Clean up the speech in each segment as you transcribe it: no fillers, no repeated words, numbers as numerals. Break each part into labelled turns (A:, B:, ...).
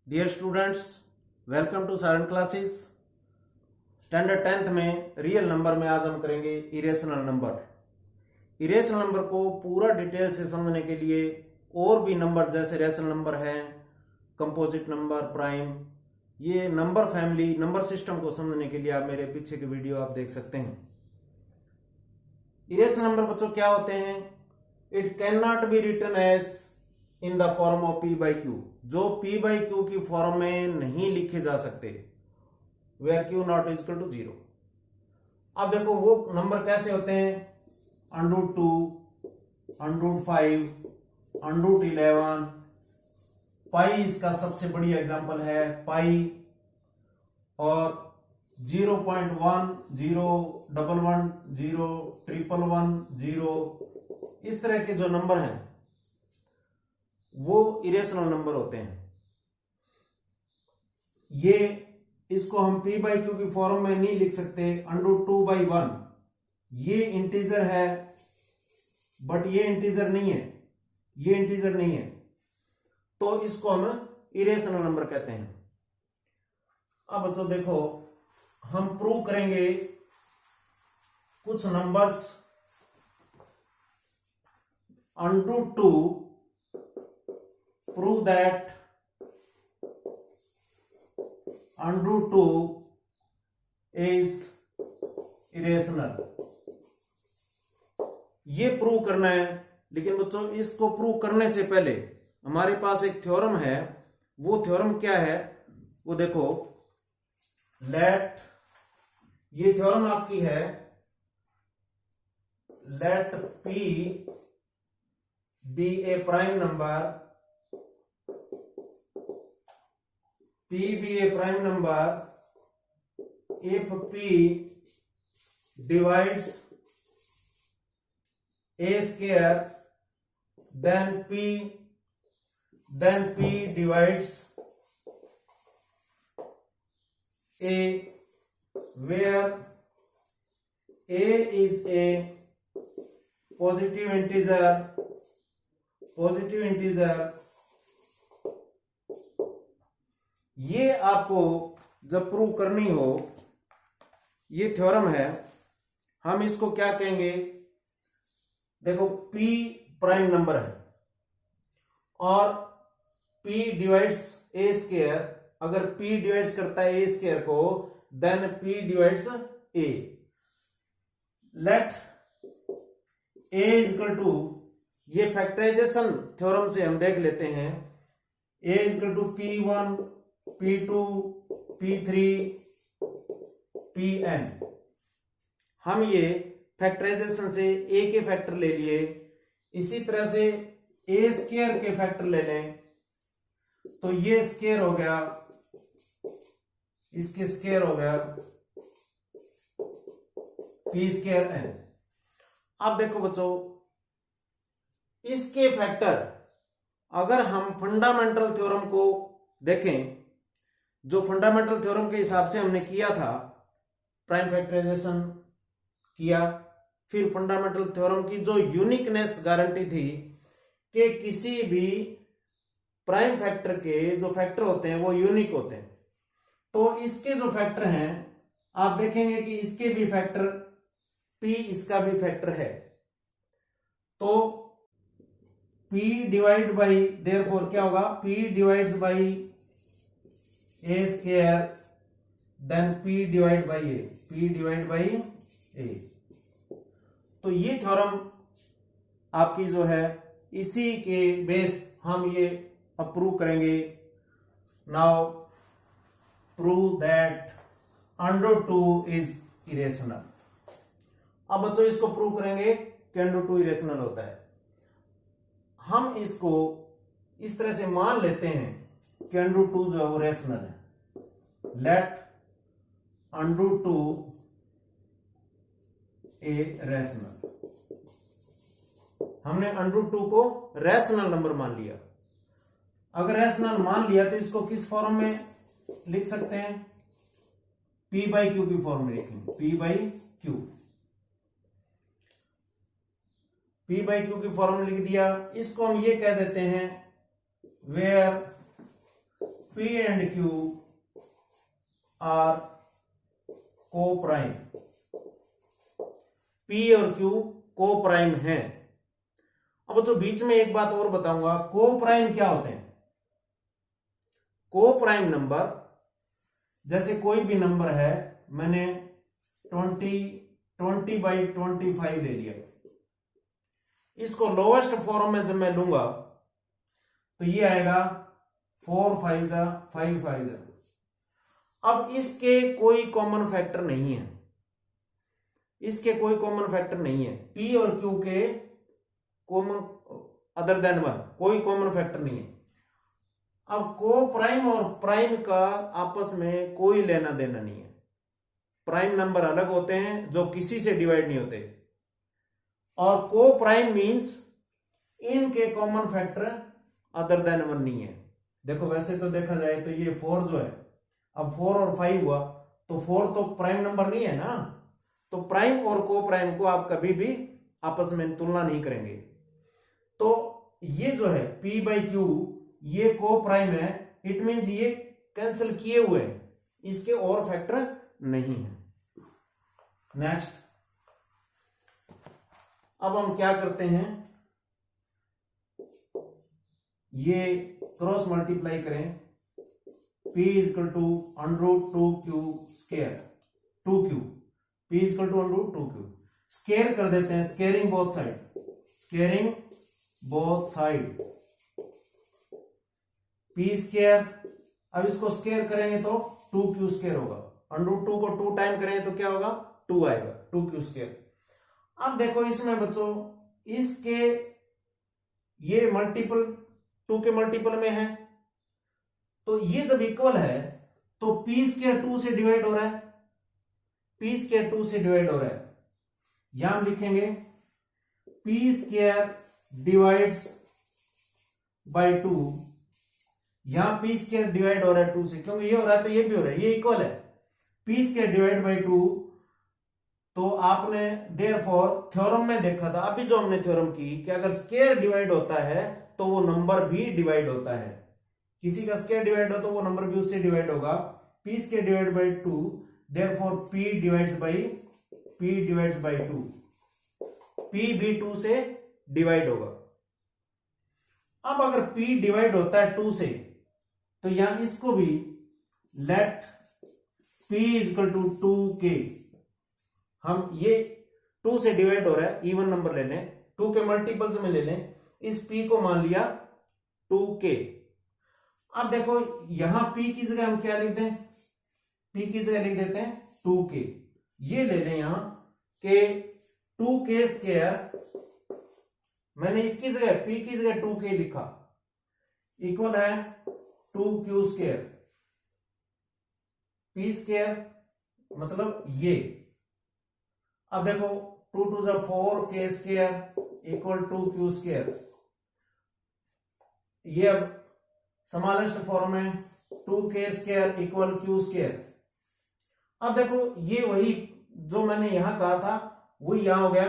A: Dear students, welcome to silent classes. Standard 10th में real number में आज हम करेंगे इरेशनल नंबर। इरेशनल नंबर को पूरा डिटेल से समझने के लिए और भी नंबर जैसे रेशनल नंबर हैं, कंपोजिट नंबर, प्राइम, ये नंबर फैमिली, नंबर सिस्टम को समझने के लिए आप मेरे पीछे की वीडियो आप देख सकते हैं। इरेशनल नंबर बच्चों क्या होते हैं? It can not be written as in the form of P by Q, जो पी बाई क्यू की फॉर्म में नहीं लिखे जा सकते, where Q not is equal to 0। अब देखो वो नंबर कैसे होते हैं? √2, √5, √11, पाई इसका सबसे बड़ी एग्जांपल है, पाई, और 0.1, 0, 11, 0, 111, 0, इस तरह के जो नंबर हैं वो इरेशनल नंबर होते हैं। ये इसको हम p बाई क्यू की फॉर्म में नहीं लिख सकते। √2/1 ये इंटीजर है, बट ये इंटीजर नहीं है, ये इंटीजर नहीं है, तो इसको हम इरेशनल नंबर कहते हैं। अब तो देखो हम प्रूव करेंगे कुछ numbers √2, prove that √2 is irrational। ये प्रूव करना है, लेकिन बच्चों इसको प्रूव करने से पहले हमारे पास एक थ्योरम है। वो थ्योरम क्या है वो देखो। लेट, ये थ्योरम आपकी है, late p be a prime number, p be a prime number if p divides a square, then p divides a, where a is a positive integer, ये आपको जब प्रूव करनी हो, ये थ्योरम है, हम इसको क्या कहेंगे? देखो p प्राइम नंबर है और p डिवाइड्स a स्क्वायर, अगर p डिवाइड्स करता है a स्क्वायर को, then p divides a। Let a is equal to, ये फैक्टराइजेशन थ्योरम से हम देख लेते हैं, a is equal to p1, p2, p3, pn। हम ये फैक्टराइजेशन से a के फैक्टर ले लिए, इसी तरह से a स्क्वायर के फैक्टर ले लें, तो ये स्क्वायर हो गया, इसके स्क्वायर हो गया, p स्क्वायर n। अब देखो बच्चों, इसके फैक्टर, अगर हम फंडामेंटल थ्योरम को देखें, जो फंडामेंटल थ्योरम के हिसाब से हमने किया था, प्राइम फैक्टराइजेशन किया, फिर फंडामेंटल थ्योरम की जो यूनिकनेस गारंटी थी कि किसी भी प्राइम फैक्टर के जो फैक्टर होते हैं वो यूनिक होते हैं, तो इसके जो फैक्टर हैं आप देखेंगे कि इसके भी फैक्टर p, इसका भी फैक्टर है, तो p डिवाइड बाई, देयरफॉर क्या होगा? p divides by a square, then p divide by a, p divide by a। तो ये थ्योरम आपकी जो है, इसी के बेस हम ये अप्रूव करेंगे। Now prove that √2 is irrational. अब बच्चों इसको प्रूव करेंगे कि √2 इरेशनल होता है। हम इसको इस तरह से मान लेते हैं कि √2 जो है वो रेशनल है। लेट √2 ए रेशनल, हमने √2 को रैशनल नंबर मान लिया। अगर रैशनल मान लिया तो इसको किस फॉर्म में लिख सकते हैं? p बाई क्यू की फॉर्म में लिखेंगे, p by Q. p by Q की फॉर्म में लिख दिया। इसको हम ये कह देते हैं where P and Q are coprime, P और Q को प्राइम है। अब जो बीच में एक बात और बताऊंगा, को प्राइम क्या होते हैं? को प्राइम नंबर, जैसे कोई भी नंबर है, मैंने 20/25 ले लिया, इसको लोवेस्ट फॉर्म में जब मैं लूंगा तो ये आएगा 4 5 5 5। अब इसके कोई कॉमन फैक्टर नहीं है, इसके कोई कॉमन फैक्टर नहीं है, P और Q के कॉमन अदर देन 1 कोई कॉमन फैक्टर नहीं है। अब को प्राइम और प्राइम का आपस में कोई लेना देना नहीं है। प्राइम नंबर अलग होते हैं जो किसी से डिवाइड नहीं होते, और को प्राइम मींस इनके कॉमन फैक्टर अदर देन 1 नहीं है। देखो वैसे तो देखा जाए तो ये 4 जो है, अब 4 और 5 हुआ तो 4 तो प्राइम नंबर नहीं है ना, तो प्राइम और को प्राइम को आप कभी भी आपस में तुलना नहीं करेंगे। तो ये जो है P/Q ये को प्राइम है, इट मींस ये कैंसिल किए हुए हैं, इसके और फैक्टर नहीं है। नेक्स्ट, अब हम क्या करते हैं, ये क्रॉस मल्टीप्लाई करें, P equal to √2Q square 2Q, P equal to √2Q square कर देते हैं, squaring both side, squaring both side P square. अब इसको स्केयर करेंगे तो 2Q स्केयर होगा, √2 को 2 टाइम करेंगे तो क्या होगा, 2 आएगा, 2Q स्केयर। अब देखो इसमें बच्चों, इसके ये मल्टीपल 2 के मल्टीपल में है, तो ये जब इक्वल है तो P स्केयर 2 से डिवाइड हो रहा है, P स्केयर 2 से डिवाइड हो रहा है। यहां लिखेंगे P स्केयर डिवाइड्स बाय 2, यहां P स्केयर डिवाइड हो रहा है 2 से, क्योंकि ये हो रहा है तो ये भी हो रहा है, ये इक्वल है। P स्केयर डिवाइड बाय 2, तो आपने देयरफॉर थ्योरम में देखा था, अभी जो हमने थ्योरम की कि अगर स्केयर डिवाइड होता है तो वो नंबर भी डिवाइड होता है, किसी का स्केयर डिवाइड हो तो वो नंबर भी उससे डिवाइड होगा। P square divide by 2, therefore P divides by 2, P भी 2 से डिवाइड होगा। अब अगर P डिवाइड होता है 2 से, तो यहां इसको भी late P equal to 2K, हम ये 2 से डिवाइड हो रहा है, इवन नंबर ले लें, 2 के मल्टीपल्स में ले लें, इस P को मान लिया 2K। अब देखो यहां P की जगह हम क्या लिखते हैं, P की जगह लिख देते हैं 2K। ये ले लें यहां के 2K स्क्वायर, मैंने इसकी जगह P की जगह 2K लिखा, इक्वल है 2Q स्क्वायर, P स्क्वायर मतलब ये। अब देखो 2 2 जा 4K square equal 2Q square, ये अब समालिष्ट फॉर्म में 2K square equal Q square. अब देखो ये वही जो मैंने यहां कहा था वही यहां हो गया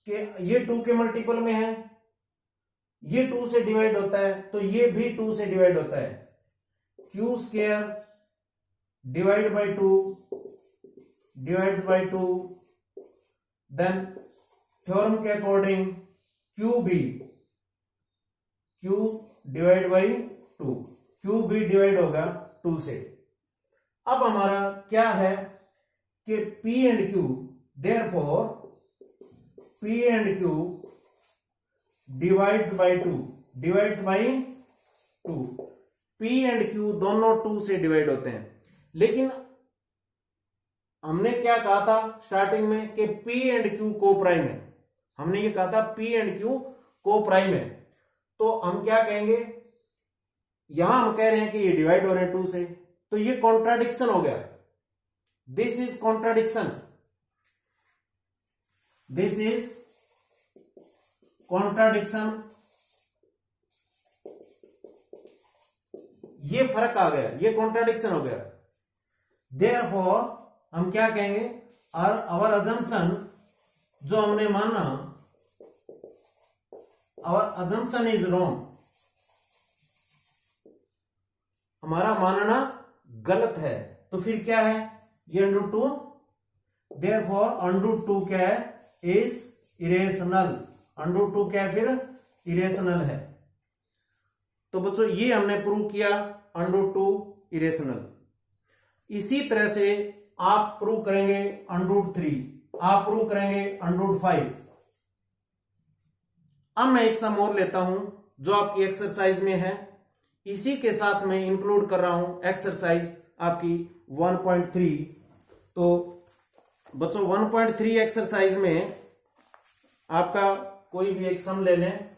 A: कि ये 2 के मल्टीपल में है, ये 2 से डिवाइड होता है तो ये भी 2 से डिवाइड होता है, Q square divide by 2 divide by 2, then theorem के अकॉर्डिंग Q भी Q डिवाइड बाय 2, Q भी डिवाइड होगा 2 से। अब हमारा क्या है कि P and Q, therefore P and Q divides by 2, divides by 2, P and Q दोनों 2 से डिवाइड होते हैं। लेकिन हमने क्या कहा था स्टार्टिंग में कि P and Q coprime है, हमने ये कहा था P and Q coprime है, तो हम क्या कहेंगे, यहां हम कह रहे हैं कि ये डिवाइड हो रहे हैं 2 से, तो ये कॉन्ट्राडिक्शन हो गया, this is contradiction, this is contradiction, ये फर्क आ गया, ये कॉन्ट्राडिक्शन हो गया। देयरफॉर हम क्या कहेंगे, आवर अजम्पशन जो हमने माना, आवर अजम्पशन इज रॉन्ग, हमारा मानना गलत है। तो फिर क्या है, ये √2, देयरफॉर √2 क्या है, इज इरेशनल। √2 क्या है, फिर इरेशनल है। तो बच्चों ये हमने प्रूव किया √2 इरेशनल। इसी तरह से आप प्रूव करेंगे √3, आप प्रूव करेंगे √5। अब मैं एक सम और लेता हूं जो आपकी एक्सरसाइज में है, इसी के साथ मैं इंक्लूड कर रहा हूं एक्सरसाइज आपकी 1.3। तो बच्चों 1.3 एक्सरसाइज में आपका कोई भी एक सम ले लें।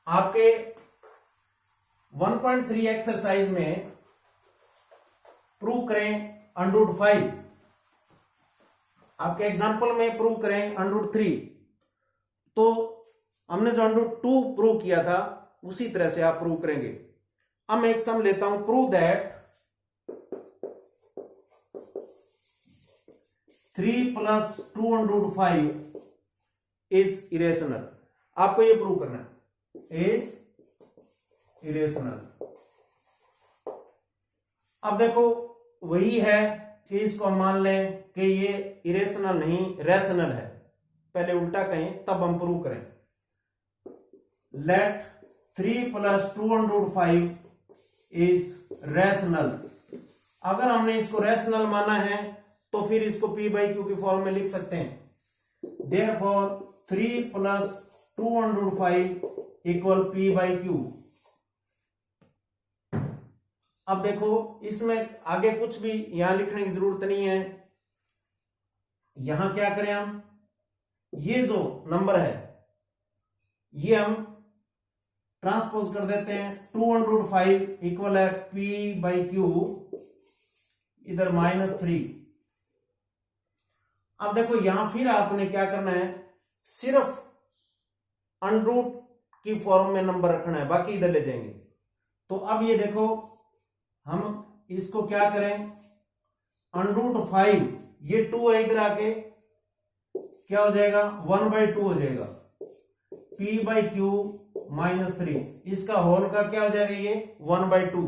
A: आपके 1.3 एक्सरसाइज में प्रूव करें √5, आपके एग्जांपल में प्रूव करें √3। तो हमने जो √2 प्रूव किया था उसी तरह से आप प्रूव करेंगे। अब मैं एक सम लेता हूं, प्रूव दैट 3 + 2√5 इज इरेशनल। आपको ये प्रूव करना है, इज इरेशनल। अब देखो वही है कि इसको हम मान लें कि ये इरेशनल नहीं रैशनल है। पहले उल्टा कहें तब हम प्रूव करें। Let 3 + 2√5 is rational. अगर हमने इसको रैशनल माना है तो फिर इसको P/Q की फॉर्म में लिख सकते हैं। Therefore 3 + 2√5 = P/Q। अब देखो इसमें आगे कुछ भी यहां लिखने की जरूरत नहीं है। यहां क्या करें हम, ये जो नंबर है ये हम ट्रांसपोज कर देते हैं। 2√5 इक्वल है P/Q, इधर -3। अब देखो यहां फिर आपने क्या करना है, सिर्फ √ की फॉर्म में नंबर रखना है, बाकी इधर ले जाएंगे। तो अब ये देखो हम इसको क्या करें, √5, ये 2 है, इधर आके क्या हो जाएगा, 1/2 हो जाएगा। P/Q -3, इसका होल का क्या हो जाएगा, ये 1/2।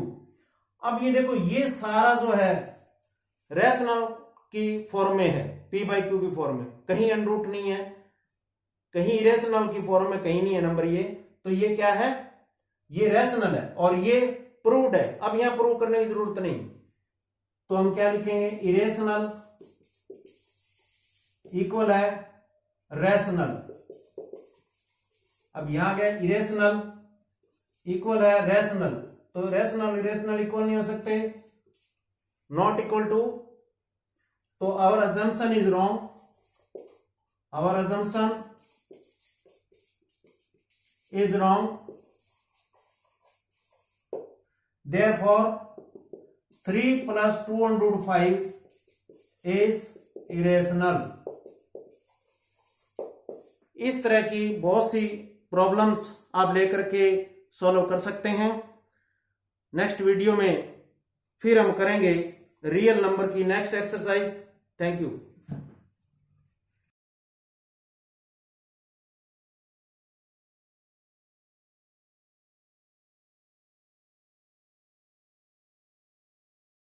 A: अब ये देखो ये सारा जो है रैशनल की फॉर्म में है, P/Q की फॉर्म में, कहीं √ नहीं है, कहीं इरेशनल की फॉर्म में कहीं नहीं है नंबर ये। तो ये क्या है, ये रैशनल है और ये प्रूव्ड है। अब यहां प्रूव करने की जरूरत नहीं, तो हम क्या लिखेंगे, इरेशनल इक्वल है रैशनल। अब यहां गए इरेशनल इक्वल है रैशनल, तो रैशनल इरेशनल इक्वल नहीं हो सकते, नॉट इक्वल टू। तो our assumption is wrong, our assumption is wrong, therefore 3 + 2√5 is irrational। इस तरह की बहुत सी प्रॉब्लम्स आप लेकर के सॉल्व कर सकते हैं। नेक्स्ट वीडियो में फिर हम करेंगे रियल नंबर की नेक्स्ट एक्सरसाइज। Thank you.